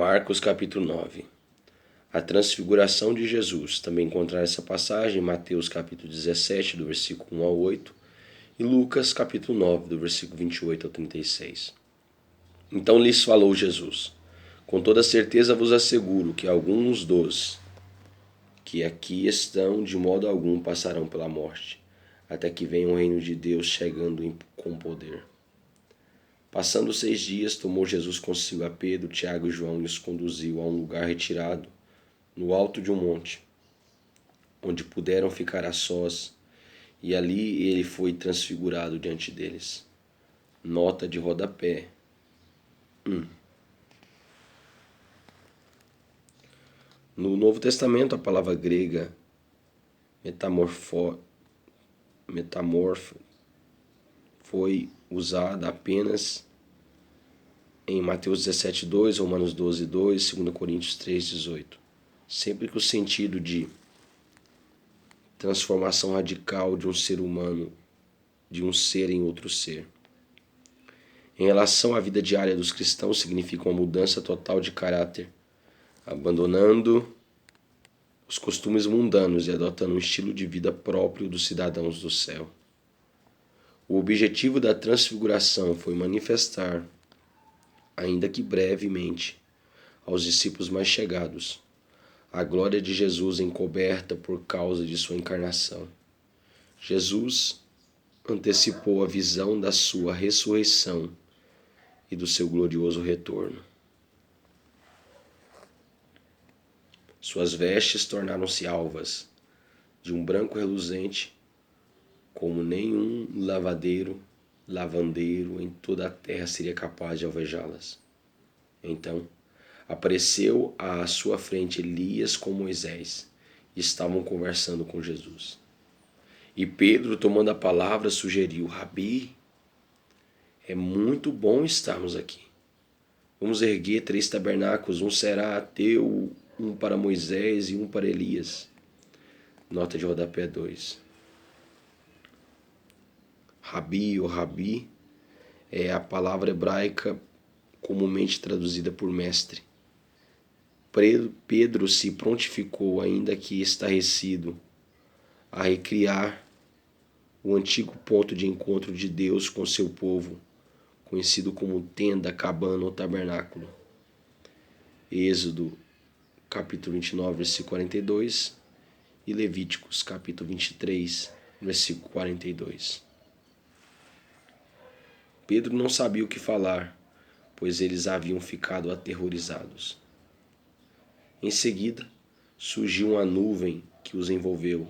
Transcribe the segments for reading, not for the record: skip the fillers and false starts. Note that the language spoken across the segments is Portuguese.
Marcos capítulo 9. A transfiguração de Jesus. Também encontrar essa passagem em Mateus capítulo 17, do versículo 1 ao 8, e Lucas capítulo 9, do versículo 28 ao 36. Então lhes falou Jesus: com toda certeza vos asseguro que alguns dos que aqui estão de modo algum passarão pela morte, até que venha o reino de Deus chegando com poder. Passando 6 dias, tomou Jesus consigo a Pedro, Tiago e João e os conduziu a um lugar retirado, no alto de um monte, onde puderam ficar a sós, e ali ele foi transfigurado diante deles. Nota de rodapé. No Novo Testamento, a palavra grega metamorfo foi usada apenas em Mateus 17:2, Romanos 12:2, 2 Coríntios 3:18. Sempre que o sentido de transformação radical de um ser humano, de um ser em outro ser. Em relação à vida diária dos cristãos, significa uma mudança total de caráter, abandonando os costumes mundanos e adotando um estilo de vida próprio dos cidadãos do céu. O objetivo da transfiguração foi manifestar, ainda que brevemente, aos discípulos mais chegados, a glória de Jesus encoberta por causa de sua encarnação. Jesus antecipou a visão da sua ressurreição e do seu glorioso retorno. Suas vestes tornaram-se alvas, de um branco reluzente, como nenhum lavandeiro em toda a terra seria capaz de alvejá-las. Então, apareceu à sua frente Elias com Moisés, e estavam conversando com Jesus. E Pedro, tomando a palavra, sugeriu: Rabi, é muito bom estarmos aqui. Vamos erguer 3 tabernáculos, um será teu, um para Moisés e um para Elias. Nota de rodapé 2. Rabi ou Rabi é a palavra hebraica comumente traduzida por mestre. Pedro se prontificou, ainda que estarrecido, a recriar o antigo ponto de encontro de Deus com seu povo, conhecido como tenda, cabana ou tabernáculo. Êxodo capítulo 29, versículo 42 e Levíticos capítulo 23, versículo 42. Pedro não sabia o que falar, pois eles haviam ficado aterrorizados. Em seguida, surgiu uma nuvem que os envolveu,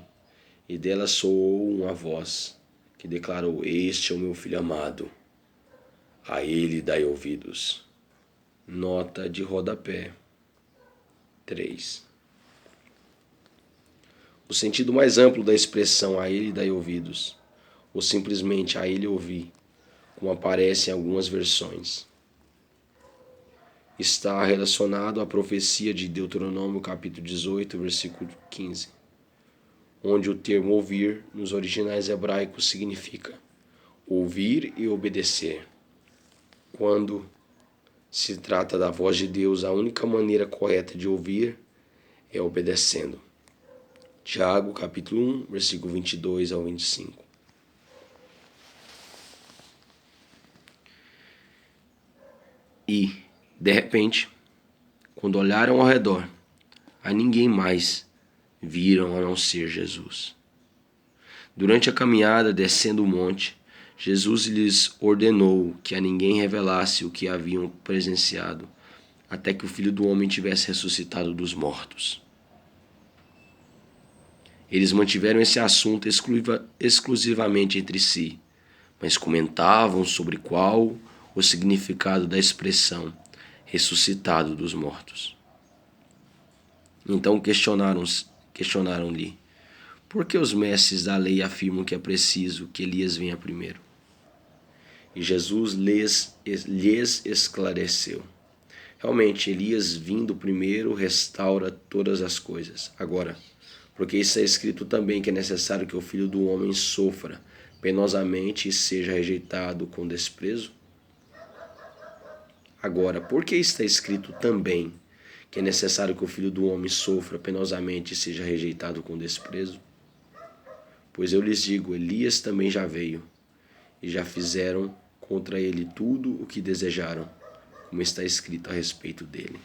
e dela soou uma voz que declarou: Este é o meu filho amado, a ele dai ouvidos. Nota de rodapé 3. O sentido mais amplo da expressão a ele dai ouvidos, ou simplesmente a ele ouvi, como aparece em algumas versões, está relacionado à profecia de Deuteronômio capítulo 18, versículo 15, onde o termo ouvir nos originais hebraicos significa ouvir e obedecer. Quando se trata da voz de Deus, a única maneira correta de ouvir é obedecendo. Tiago capítulo 1, versículo 22 ao 25. E, de repente, quando olharam ao redor, a ninguém mais viram a não ser Jesus. Durante a caminhada descendo o monte, Jesus lhes ordenou que a ninguém revelasse o que haviam presenciado, até que o Filho do Homem tivesse ressuscitado dos mortos. Eles mantiveram esse assunto exclusivamente entre si, mas comentavam sobre qual o significado da expressão ressuscitado dos mortos. Então questionaram-lhe: por que os mestres da lei afirmam que é preciso que Elias venha primeiro? E Jesus lhes esclareceu: realmente, Elias vindo primeiro restaura todas as coisas. Agora, porque está escrito também que é necessário que o Filho do Homem sofra penosamente e seja rejeitado com desprezo. Agora, por que está escrito também que é necessário que o Filho do Homem sofra penosamente e seja rejeitado com desprezo? Pois eu lhes digo, Elias também já veio, e já fizeram contra ele tudo o que desejaram, como está escrito a respeito dele.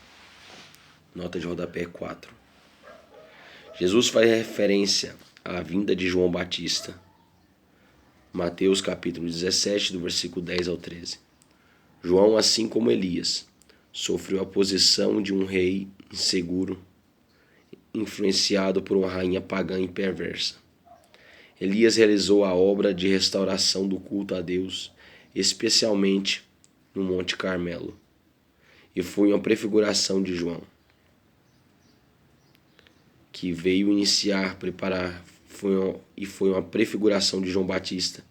Nota de rodapé 4. Jesus faz referência à vinda de João Batista. Mateus capítulo 17, do versículo 10 ao 13. João, assim como Elias, sofreu a posição de um rei inseguro, influenciado por uma rainha pagã e perversa. Elias realizou a obra de restauração do culto a Deus, especialmente no Monte Carmelo, e foi uma prefiguração de João, que veio iniciar, foi uma prefiguração de João Batista,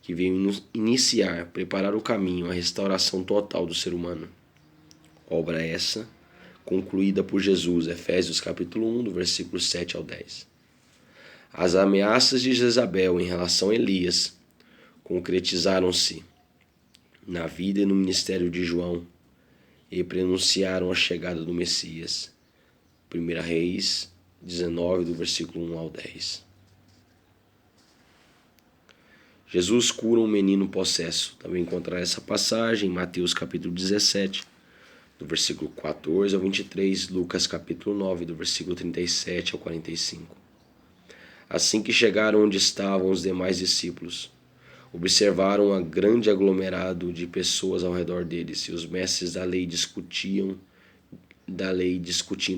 que veio iniciar, preparar o caminho à restauração total do ser humano. Obra essa concluída por Jesus, Efésios capítulo 1, do versículo 7 ao 10. As ameaças de Jezabel em relação a Elias concretizaram-se na vida e no ministério de João e prenunciaram a chegada do Messias. 1 Reis 19, do versículo 1 ao 10. Jesus cura um menino possesso. Também encontrar essa passagem em Mateus capítulo 17, do versículo 14 ao 23, Lucas capítulo 9, do versículo 37 ao 45. Assim que chegaram onde estavam os demais discípulos, observaram um grande aglomerado de pessoas ao redor deles, e os mestres da lei discutindo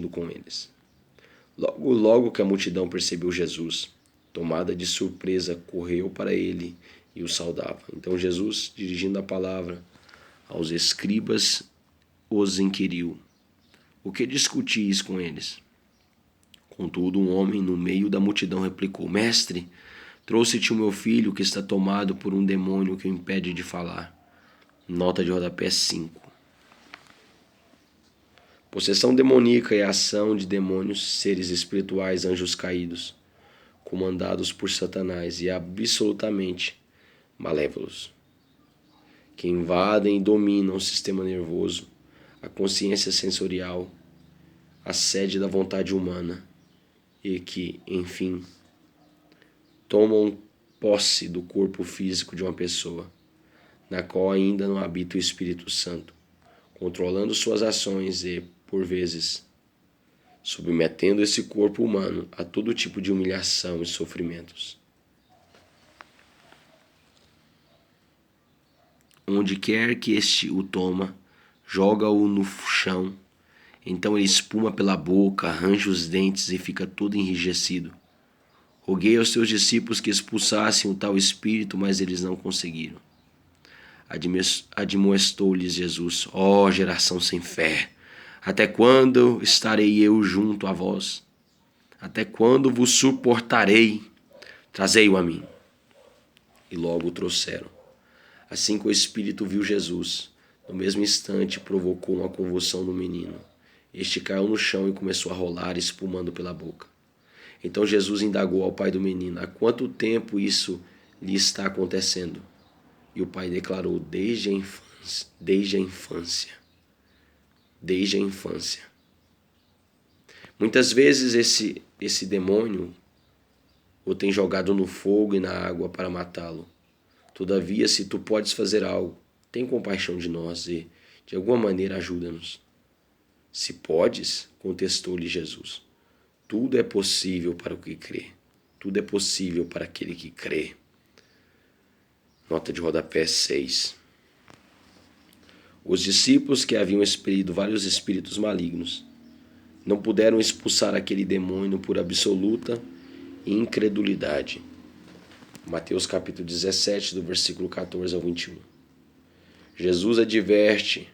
com eles. Logo que a multidão percebeu Jesus, tomada de surpresa, correu para ele e o saudava. Então Jesus, dirigindo a palavra aos escribas, os inquiriu: o que discutis com eles? Contudo, um homem no meio da multidão replicou: Mestre, trouxe-te o meu filho que está tomado por um demônio que o impede de falar. Nota de rodapé 5. Possessão demoníaca é a ação de demônios, seres espirituais, anjos caídos, comandados por Satanás e absolutamente malévolos, que invadem e dominam o sistema nervoso, a consciência sensorial, a sede da vontade humana e que, enfim, tomam posse do corpo físico de uma pessoa, na qual ainda não habita o Espírito Santo, controlando suas ações e, por vezes, submetendo esse corpo humano a todo tipo de humilhação e sofrimentos. Onde quer que este o toma, joga-o no chão. Então ele espuma pela boca, arranja os dentes e fica todo enrijecido. Roguei aos seus discípulos que expulsassem o tal espírito, mas eles não conseguiram. Admoestou-lhes Jesus: ó geração sem fé, até quando estarei eu junto a vós? Até quando vos suportarei? Trazei-o a mim. E logo o trouxeram. Assim que o espírito viu Jesus, no mesmo instante provocou uma convulsão no menino. Este caiu no chão e começou a rolar, espumando pela boca. Então Jesus indagou ao pai do menino: há quanto tempo isso lhe está acontecendo? E o pai declarou: desde a infância. Desde a infância. Desde a infância. Muitas vezes esse demônio o tem jogado no fogo e na água para matá-lo. Todavia, se tu podes fazer algo, tem compaixão de nós e, de alguma maneira, ajuda-nos. Se podes, contestou-lhe Jesus, tudo é possível para o que crê. Tudo é possível para aquele que crê. Nota de rodapé 6. Os discípulos que haviam expelido vários espíritos malignos não puderam expulsar aquele demônio por absoluta incredulidade. Mateus capítulo 17, do versículo 14 ao 21. Jesus adverte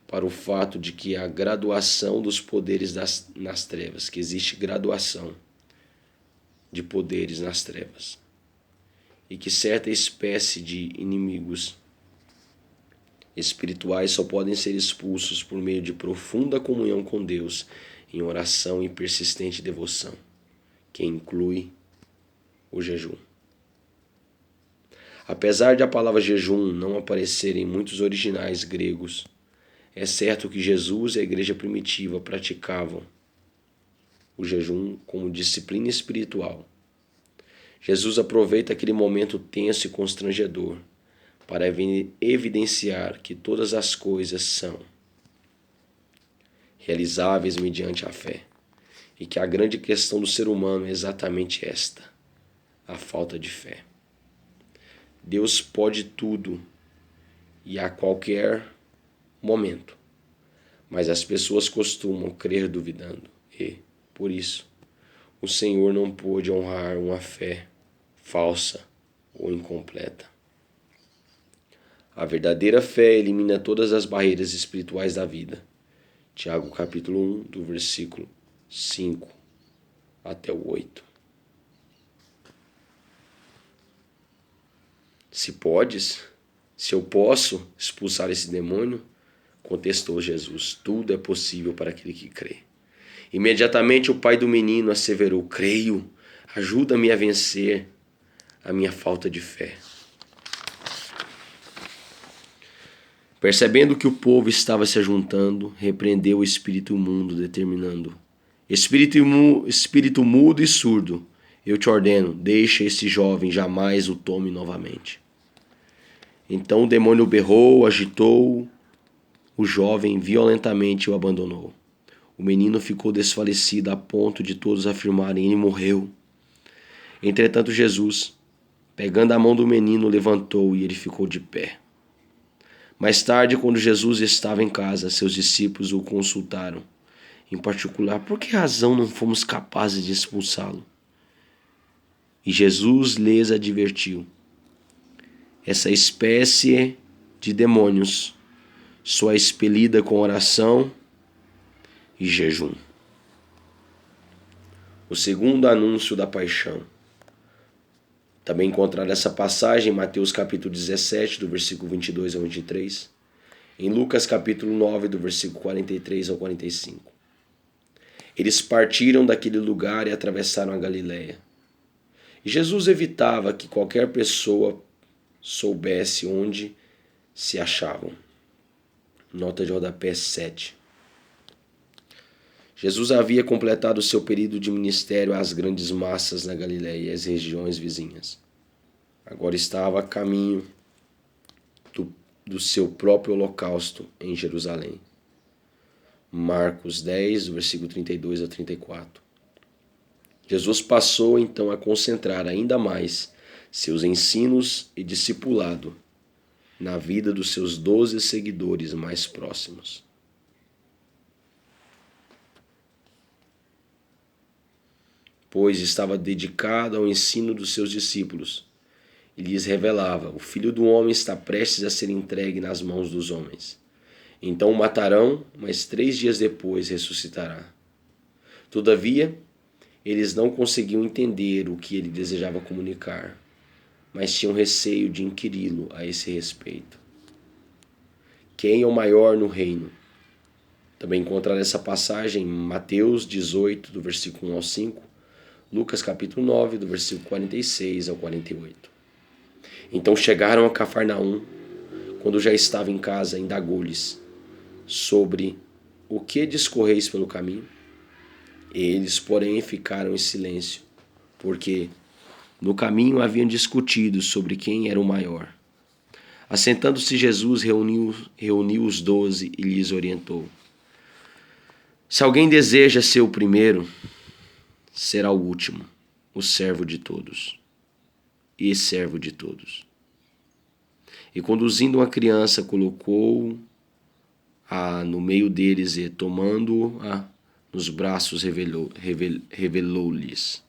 para o fato de que a graduação dos poderes nas trevas, que existe graduação de poderes nas trevas, e que certa espécie de inimigos espirituais só podem ser expulsos por meio de profunda comunhão com Deus, em oração e persistente devoção, que inclui o jejum. Apesar de a palavra jejum não aparecer em muitos originais gregos, É certo que Jesus e a igreja primitiva praticavam o jejum como disciplina espiritual. Jesus aproveita aquele momento tenso e constrangedor para evidenciar que todas as coisas são realizáveis mediante a fé, e que a grande questão do ser humano é exatamente esta: a falta de fé. Deus pode tudo e a qualquer momento, mas as pessoas costumam crer duvidando e, por isso, o Senhor não pôde honrar uma fé falsa ou incompleta. A verdadeira fé elimina todas as barreiras espirituais da vida. Tiago capítulo 1, do versículo 5 até o 8. Se eu posso expulsar esse demônio, contestou Jesus, tudo é possível para aquele que crê. Imediatamente o pai do menino asseverou: creio, ajuda-me a vencer a minha falta de fé. Percebendo que o povo estava se ajuntando, repreendeu o espírito imundo, determinando: espírito mudo e surdo, eu te ordeno, deixa esse jovem, jamais o tome novamente. Então o demônio berrou, agitou o jovem violentamente e o abandonou. O menino ficou desfalecido a ponto de todos afirmarem: ele morreu. Entretanto Jesus, pegando a mão do menino, levantou e ele ficou de pé. Mais tarde, quando Jesus estava em casa, seus discípulos o consultaram, em particular, por que razão não fomos capazes de expulsá-lo? E Jesus lhes advertiu: essa espécie de demônios só é expelida com oração e jejum. O segundo anúncio da paixão. Também encontrar essa passagem em Mateus capítulo 17, do versículo 22 ao 23, em Lucas capítulo 9, do versículo 43 ao 45. Eles partiram daquele lugar e atravessaram a Galileia. E Jesus evitava que qualquer pessoa soubesse onde se achavam. Nota de rodapé 7. Jesus havia completado seu período de ministério às grandes massas na Galileia e às regiões vizinhas. Agora estava a caminho do seu próprio holocausto em Jerusalém. Marcos 10, do versículo 32 a 34. Jesus passou então a concentrar ainda mais seus ensinos e discipulado na vida dos seus 12 seguidores mais próximos. Pois estava dedicado ao ensino dos seus discípulos e lhes revelava: o Filho do Homem está prestes a ser entregue nas mãos dos homens. Então o matarão, mas 3 dias depois ressuscitará. Todavia, eles não conseguiam entender o que ele desejava comunicar, mas tinham receio de inquiri-lo a esse respeito. Quem é o maior no reino? Também encontrar essa passagem em Mateus 18, do versículo 1 ao 5, Lucas capítulo 9, do versículo 46 ao 48. Então chegaram a Cafarnaum. Quando já estava em casa, indagou-lhes sobre o que discorreis pelo caminho. Eles, porém, ficaram em silêncio, porque no caminho haviam discutido sobre quem era o maior. Assentando-se Jesus, reuniu os 12 e lhes orientou: se alguém deseja ser o primeiro, será o último, o servo de todos e servo de todos. E conduzindo uma criança, colocou-a no meio deles e, tomando-a nos braços, revelou-lhes: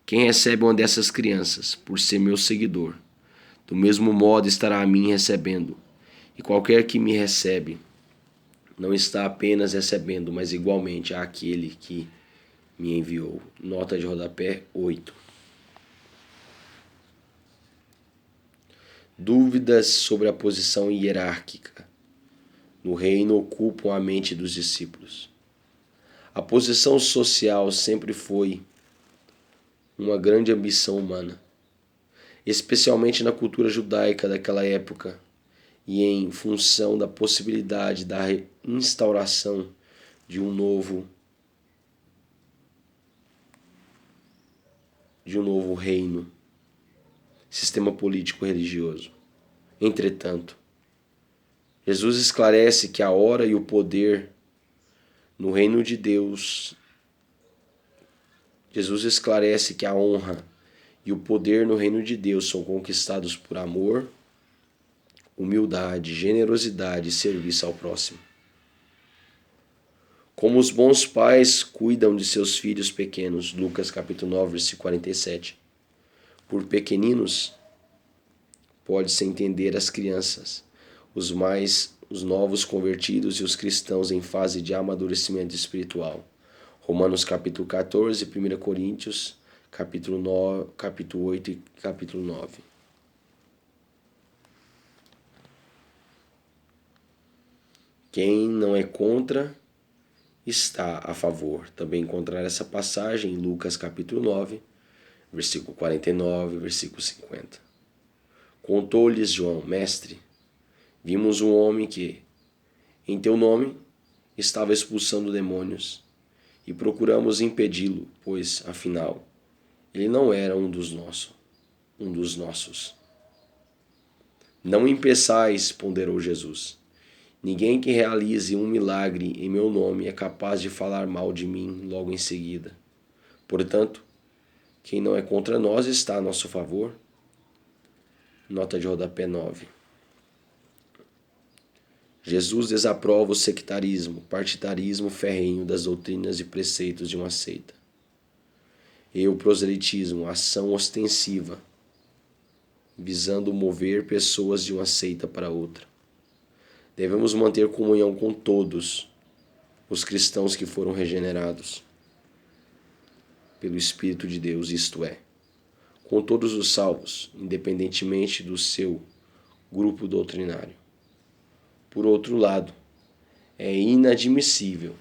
quem recebe uma dessas crianças, por ser meu seguidor, do mesmo modo estará a mim recebendo. E qualquer que me recebe, não está apenas recebendo, mas igualmente àquele que me enviou. Nota de rodapé 8. Dúvidas sobre a posição hierárquica no reino ocupam a mente dos discípulos. A posição social sempre foi uma grande ambição humana, especialmente na cultura judaica daquela época, e em função da possibilidade da instauração de um novo reino, sistema político religioso. Entretanto, Jesus esclarece que a hora e o poder no reino de Deus, Jesus esclarece que a honra e o poder no reino de Deus são conquistados por amor, humildade, generosidade e serviço ao próximo. Como os bons pais cuidam de seus filhos pequenos, Lucas capítulo 9, versículo 47. Por pequeninos, pode-se entender as crianças, os novos convertidos e os cristãos em fase de amadurecimento espiritual. Romanos capítulo 14, 1 Coríntios capítulo 8 e capítulo 9. Quem não é contra está a favor. Também encontrar essa passagem em Lucas capítulo 9, versículo 49, versículo 50. Contou-lhes João: Mestre, vimos um homem que, em teu nome, estava expulsando demônios, e procuramos impedi-lo, pois, afinal, ele não era um dos nossos. Não impeçais, ponderou Jesus. Ninguém que realize um milagre em meu nome é capaz de falar mal de mim logo em seguida. Portanto, quem não é contra nós está a nosso favor. Nota de rodapé 9. Jesus desaprova o sectarismo, partidarismo ferrenho das doutrinas e preceitos de uma seita. E o proselitismo, ação ostensiva, visando mover pessoas de uma seita para outra. Devemos manter comunhão com todos os cristãos que foram regenerados pelo Espírito de Deus, isto é, com todos os salvos, independentemente do seu grupo doutrinário. Por outro lado, é inadmissível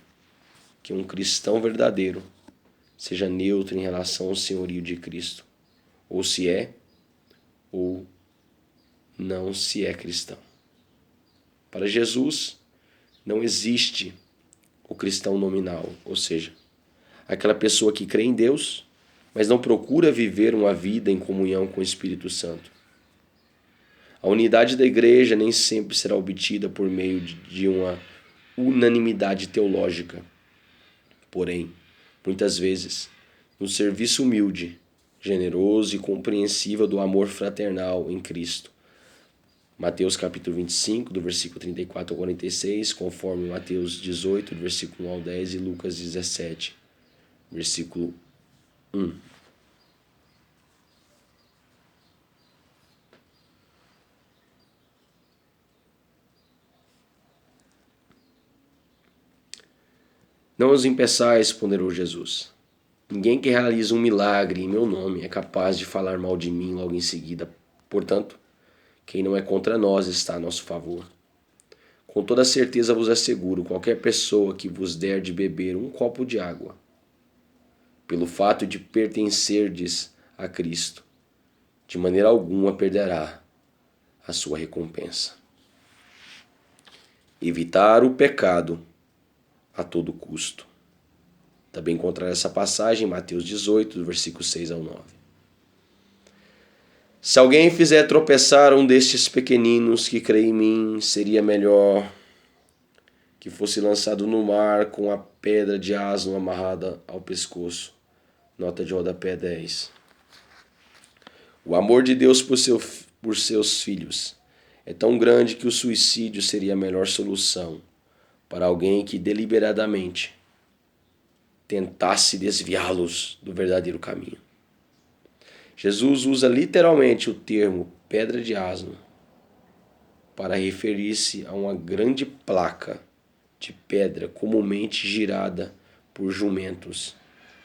que um cristão verdadeiro seja neutro em relação ao senhorio de Cristo, ou se é, ou não se é cristão. Para Jesus, não existe o cristão nominal, ou seja, aquela pessoa que crê em Deus, mas não procura viver uma vida em comunhão com o Espírito Santo. A unidade da igreja nem sempre será obtida por meio de uma unanimidade teológica. Porém, muitas vezes, no serviço humilde, generoso e compreensível do amor fraternal em Cristo. Mateus capítulo 25, do versículo 34 ao 46, conforme Mateus 18, do versículo 1 ao 10 e Lucas 17, versículo 1. Não os impeçais, ponderou Jesus. Ninguém que realiza um milagre em meu nome é capaz de falar mal de mim logo em seguida. Portanto, quem não é contra nós está a nosso favor. Com toda certeza vos asseguro, qualquer pessoa que vos der de beber um copo de água, pelo fato de pertencerdes a Cristo, de maneira alguma perderá a sua recompensa. Evitar o pecado a todo custo. Também encontrar essa passagem em Mateus 18, do versículo 6 ao 9. Se alguém fizer tropeçar um destes pequeninos que crê em mim, seria melhor que fosse lançado no mar com a pedra de asno amarrada ao pescoço. Nota de rodapé 10. O amor de Deus por seus filhos é tão grande que o suicídio seria a melhor solução para alguém que deliberadamente tentasse desviá-los do verdadeiro caminho. Jesus usa literalmente o termo pedra de asno para referir-se a uma grande placa de pedra comumente girada por jumentos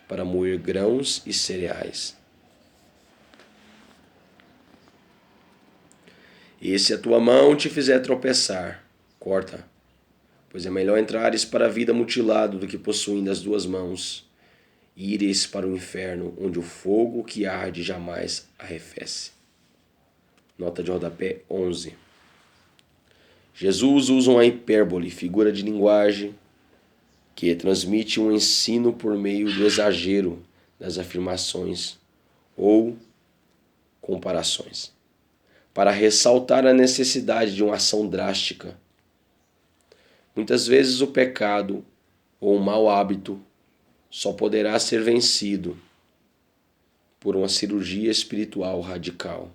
para moer grãos e cereais. E se a tua mão te fizer tropeçar, corta, pois é melhor entrares para a vida mutilado do que possuindo as duas mãos e ireis para o inferno, onde o fogo que arde jamais arrefece. Nota de rodapé 11. Jesus usa uma hipérbole, figura de linguagem, que transmite um ensino por meio do exagero das afirmações ou comparações, para ressaltar a necessidade de uma ação drástica. Muitas vezes o pecado ou o mau hábito só poderá ser vencido por uma cirurgia espiritual radical.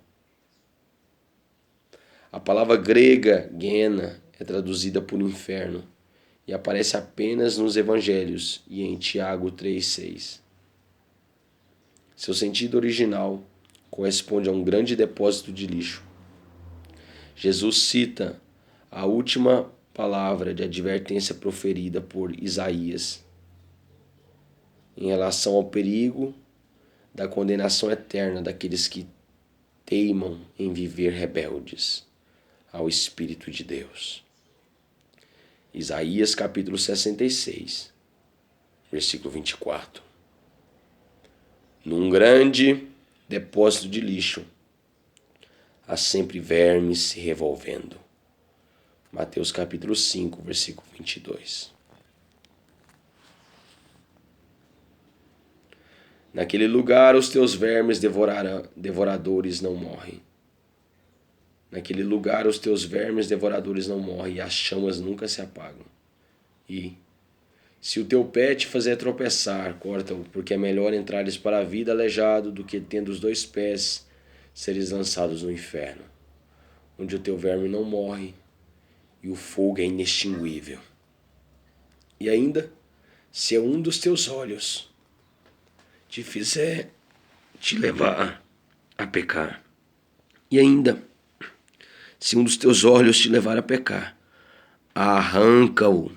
A palavra grega Gehenna é traduzida por inferno e aparece apenas nos evangelhos e em Tiago 3,6. Seu sentido original corresponde a um grande depósito de lixo. Jesus cita a última palavra de advertência proferida por Isaías em relação ao perigo da condenação eterna daqueles que teimam em viver rebeldes ao Espírito de Deus. Isaías capítulo 66, versículo 24. Num grande depósito de lixo, há sempre vermes se revolvendo. Mateus capítulo 5, versículo 22. Naquele lugar os teus vermes devoradores não morrem. Naquele lugar os teus vermes devoradores não morrem e as chamas nunca se apagam. E, se o teu pé te fazer tropeçar, corta-o, porque é melhor entrares para a vida aleijado do que, tendo os 2 pés, seres lançados no inferno, onde o teu verme não morre e o fogo é inextinguível. E ainda, se um dos teus olhos te fizer te levar a pecar, e ainda, se um dos teus olhos te levar a pecar, arranca-o.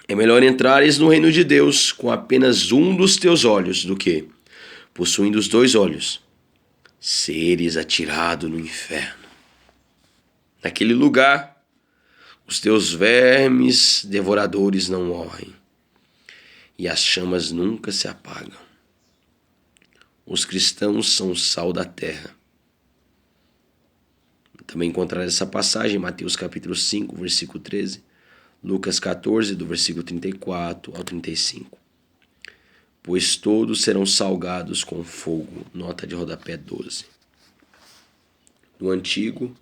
É melhor entrares no reino de Deus com apenas um dos teus olhos do que, possuindo os 2 olhos, seres atirado no inferno. Naquele lugar, os teus vermes devoradores não morrem e as chamas nunca se apagam. Os cristãos são o sal da terra. Também encontrar essa passagem em Mateus capítulo 5, versículo 13, Lucas 14, do versículo 34 ao 35. Pois todos serão salgados com fogo, nota de rodapé 12. No Antigo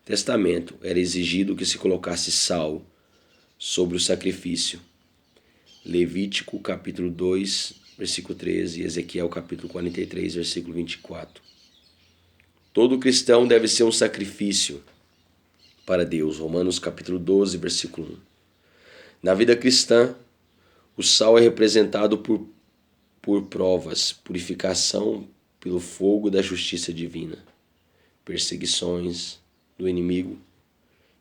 Testamento era exigido que se colocasse sal sobre o sacrifício. Levítico capítulo 2, versículo 13 e Ezequiel capítulo 43, versículo 24. Todo cristão deve ser um sacrifício para Deus. Romanos capítulo 12, versículo 1. Na vida cristã, o sal é representado por provas, purificação pelo fogo da justiça divina, perseguições do inimigo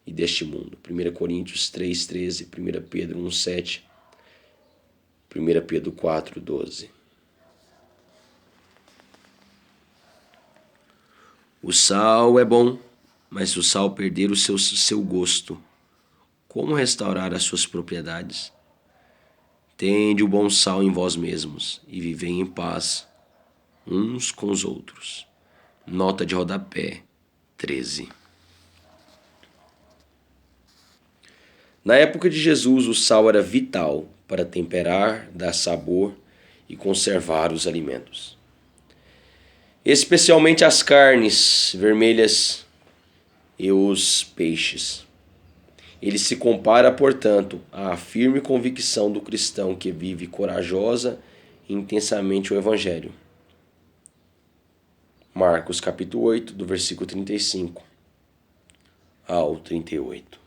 e deste mundo. 1 Coríntios 3, 13, 1 Pedro 1, 7, 1 Pedro 4, 12. O sal é bom, mas se o sal perder o seu gosto, como restaurar as suas propriedades? Tende o bom sal em vós mesmos e vivei em paz uns com os outros. Nota de rodapé 13. Na época de Jesus, o sal era vital para temperar, dar sabor e conservar os alimentos, especialmente as carnes vermelhas e os peixes. Ele se compara, portanto, à firme convicção do cristão que vive corajosa e intensamente o Evangelho. Marcos capítulo 8, do versículo 35 ao 38.